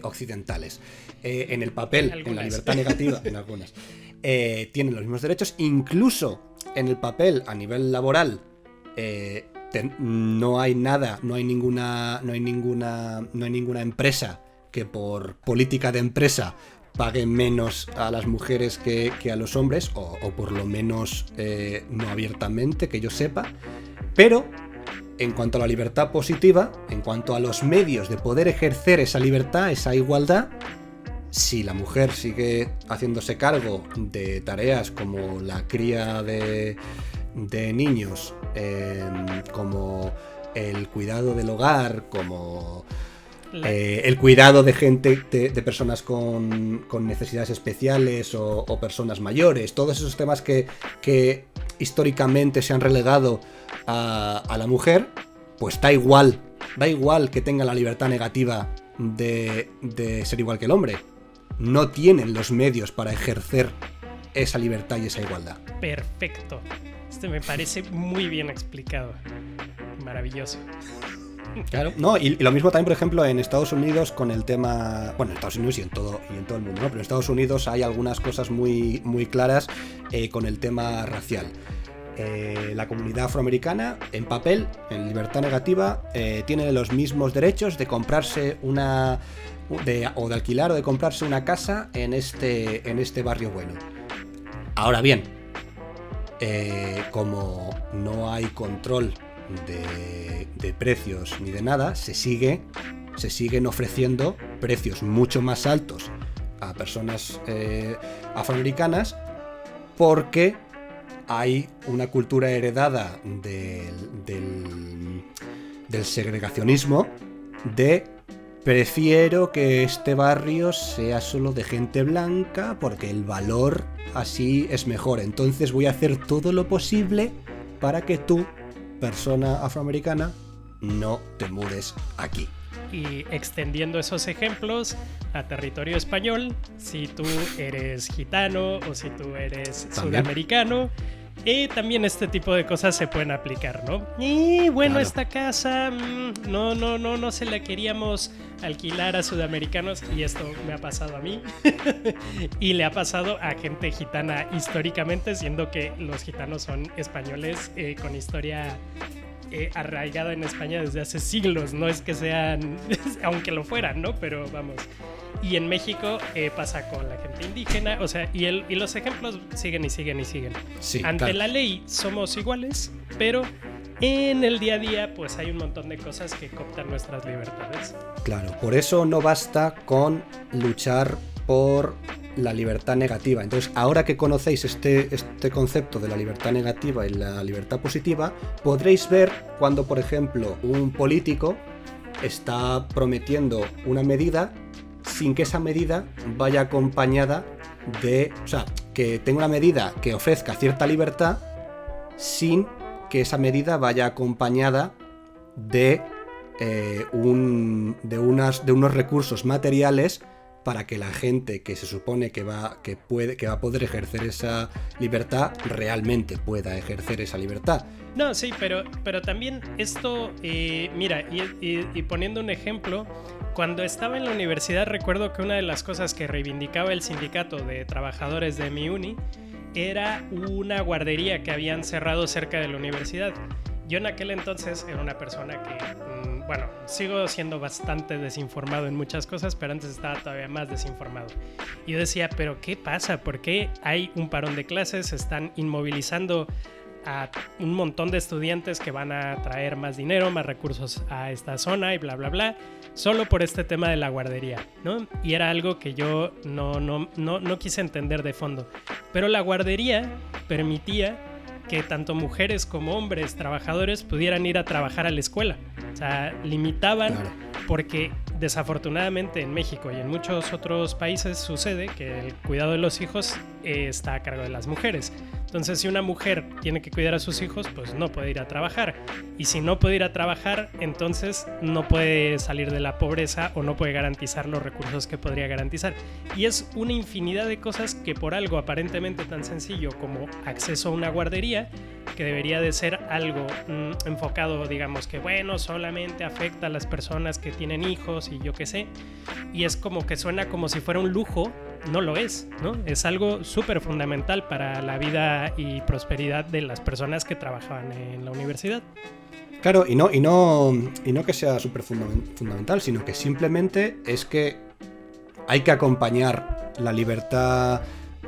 Speaker 1: occidentales. En el papel, en la libertad negativa, en algunas, tienen los mismos derechos, incluso en el papel a nivel laboral. No hay ninguna empresa que por política de empresa pague menos a las mujeres que a los hombres, o por lo menos no abiertamente, que yo sepa. Pero en cuanto a la libertad positiva, en cuanto a los medios de poder ejercer esa libertad, esa igualdad, si la mujer sigue haciéndose cargo de tareas como la cría de niños, como el cuidado del hogar, como el cuidado de gente, de personas con necesidades especiales o personas mayores, todos esos temas que históricamente se han relegado a la mujer, pues da igual que tenga la libertad negativa de ser igual que el hombre. No tienen los medios para ejercer esa libertad y esa igualdad.
Speaker 2: Perfecto. Me parece muy bien explicado. Maravilloso.
Speaker 1: Claro, no, y lo mismo también, por ejemplo, en Estados Unidos con el tema, bueno, en Estados Unidos y en todo el mundo, ¿no? Pero en Estados Unidos hay algunas cosas muy, muy claras con el tema racial. La comunidad afroamericana, en papel, en libertad negativa, tiene los mismos derechos de comprarse de alquilar o de comprarse una casa en este barrio bueno. Ahora bien, como no hay control de precios ni de nada, se siguen ofreciendo precios mucho más altos a personas afroamericanas, porque hay una cultura heredada del segregacionismo de prefiero que este barrio sea solo de gente blanca porque el valor así es mejor, entonces voy a hacer todo lo posible para que tú, persona afroamericana, no te mudes aquí.
Speaker 2: Y extendiendo esos ejemplos a territorio español, si tú eres gitano o si tú eres sudamericano, también este tipo de cosas se pueden aplicar, ¿no? Y bueno, claro, esta casa no se la queríamos alquilar a sudamericanos, y esto me ha pasado a mí y le ha pasado a gente gitana históricamente, siendo que los gitanos son españoles con historia arraigada en España desde hace siglos. No es que sean, aunque lo fueran, ¿no? Pero vamos. Y en México pasa con la gente indígena, o sea, y los ejemplos siguen y siguen y siguen.
Speaker 1: Sí,
Speaker 2: ante
Speaker 1: claro,
Speaker 2: la ley somos iguales, pero en el día a día pues hay un montón de cosas que cooptan nuestras libertades.
Speaker 1: Claro, por eso no basta con luchar por la libertad negativa. Entonces, ahora que conocéis este concepto de la libertad negativa y la libertad positiva, podréis ver cuando, por ejemplo, un político está prometiendo una medida sin que esa medida vaya acompañada de... O sea, que tenga una medida que ofrezca cierta libertad sin que esa medida vaya acompañada de unos recursos materiales para que la gente que se supone que va a poder ejercer esa libertad realmente pueda ejercer esa libertad.
Speaker 2: No, sí, pero también esto, mira, y poniendo un ejemplo, cuando estaba en la universidad recuerdo que una de las cosas que reivindicaba el sindicato de trabajadores de mi uni era una guardería que habían cerrado cerca de la universidad. Yo en aquel entonces era una persona que, bueno, sigo siendo bastante desinformado en muchas cosas, pero antes estaba todavía más desinformado. Y yo decía, ¿pero qué pasa? ¿Por qué hay un parón de clases? Se están inmovilizando a un montón de estudiantes que van a traer más dinero, más recursos a esta zona y bla, bla, bla, solo por este tema de la guardería, ¿no? Y era algo que yo no quise entender de fondo. Pero la guardería permitía que tanto mujeres como hombres trabajadores pudieran ir a trabajar a la escuela. O sea, limitaban, claro, porque desafortunadamente en México y en muchos otros países sucede que el cuidado de los hijos está a cargo de las mujeres. Entonces, si una mujer tiene que cuidar a sus hijos, pues no puede ir a trabajar. Y si no puede ir a trabajar, entonces no puede salir de la pobreza o no puede garantizar los recursos que podría garantizar. Y es una infinidad de cosas que por algo aparentemente tan sencillo como acceso a una guardería, que debería de ser algo enfocado, digamos que bueno, solamente afecta a las personas que tienen hijos y yo qué sé. Y es como que suena como si fuera un lujo. No lo es, ¿no? Es algo súper fundamental para la vida y prosperidad de las personas que trabajaban en la universidad.
Speaker 1: Claro, y no que sea súper fundamental, sino que simplemente es que hay que acompañar la libertad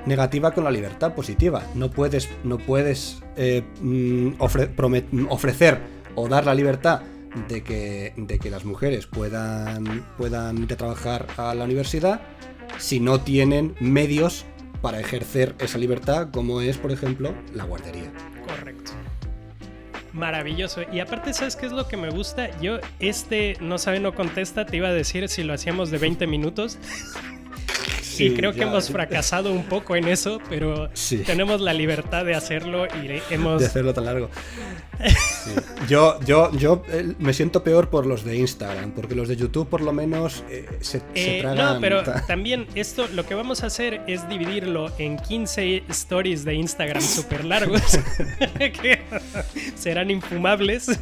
Speaker 1: negativa con la libertad positiva. No puedes ofrecer o dar la libertad de que las mujeres puedan ir a trabajar a la universidad si no tienen medios para ejercer esa libertad, como es, por ejemplo, la guardería.
Speaker 2: Correcto. Maravilloso. Y aparte, ¿sabes qué es lo que me gusta? Yo, no sabe, no contesta, te iba a decir si lo hacíamos de 20 minutos. Sí, y creo que hemos fracasado un poco en eso, pero sí, tenemos la libertad de hacerlo y
Speaker 1: de hacerlo tan largo. Sí. Yo me siento peor por los de Instagram, porque los de YouTube por lo menos se tragan.
Speaker 2: No, pero también esto, lo que vamos a hacer es dividirlo en 15 stories de Instagram súper largos, que serán infumables.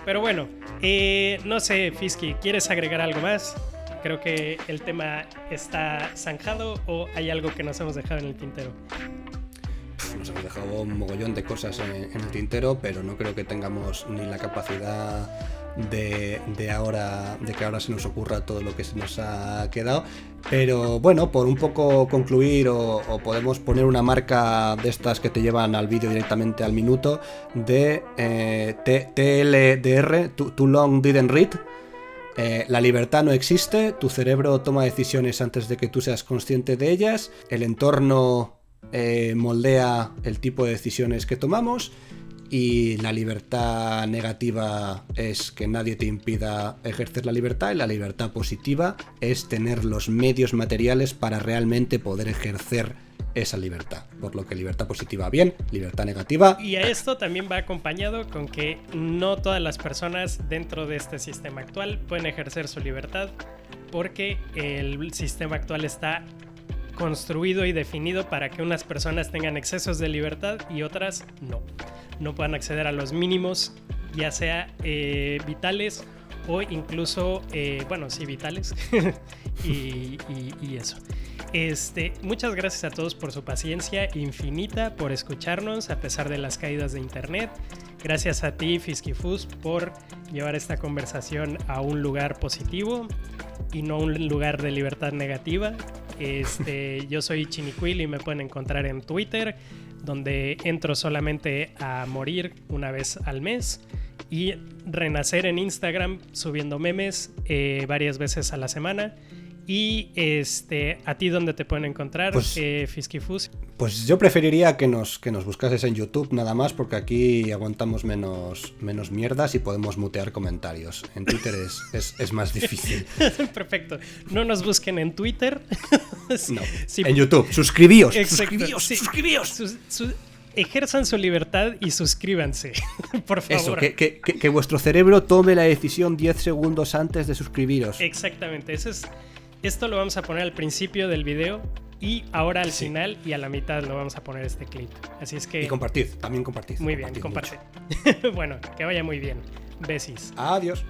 Speaker 2: Pero bueno, no sé, Fisky, ¿quieres agregar algo más? Creo que el tema está zanjado, o hay algo que nos hemos dejado en el tintero.
Speaker 1: Nos hemos dejado un mogollón de cosas en el tintero, pero no creo que tengamos ni la capacidad de que ahora se nos ocurra todo lo que se nos ha quedado. Pero bueno, por un poco concluir, o podemos poner una marca de estas que te llevan al vídeo directamente al minuto, de TLDR, Too Long Didn't Read. La libertad no existe, tu cerebro toma decisiones antes de que tú seas consciente de ellas, el entorno moldea el tipo de decisiones que tomamos, y la libertad negativa es que nadie te impida ejercer la libertad, y la libertad positiva es tener los medios materiales para realmente poder ejercer esa libertad. Por lo que libertad positiva bien, libertad negativa.
Speaker 2: Y a esto también va acompañado con que no todas las personas dentro de este sistema actual pueden ejercer su libertad, porque el sistema actual está construido y definido para que unas personas tengan excesos de libertad y otras no puedan acceder a los mínimos, ya sea vitales o incluso, sí, vitales. y eso. Muchas gracias a todos por su paciencia infinita, por escucharnos a pesar de las caídas de internet. Gracias a ti, Fiskifus, por llevar esta conversación a un lugar positivo y no un lugar de libertad negativa. Yo soy Chinicuil y me pueden encontrar en Twitter, donde entro solamente a morir una vez al mes, y renacer en Instagram subiendo memes varias veces a la semana. Y a ti, ¿dónde te pueden encontrar, Fiskifus?
Speaker 1: Pues yo preferiría que nos buscases en YouTube nada más, porque aquí aguantamos menos mierdas y podemos mutear comentarios. En Twitter es más difícil.
Speaker 2: Perfecto. No nos busquen en Twitter.
Speaker 1: No, sí, en YouTube. Suscribíos.
Speaker 2: Exacto. Suscribíos. Ejerzan su libertad y suscríbanse, por favor.
Speaker 1: Eso, que vuestro cerebro tome la decisión 10 segundos antes de suscribiros.
Speaker 2: Exactamente, esto lo vamos a poner al principio del video y ahora al final y a la mitad lo vamos a poner este clip. Así es que...
Speaker 1: Y también compartid.
Speaker 2: Muy bien, compartid. Bueno, que vaya muy bien. Besis.
Speaker 1: Adiós.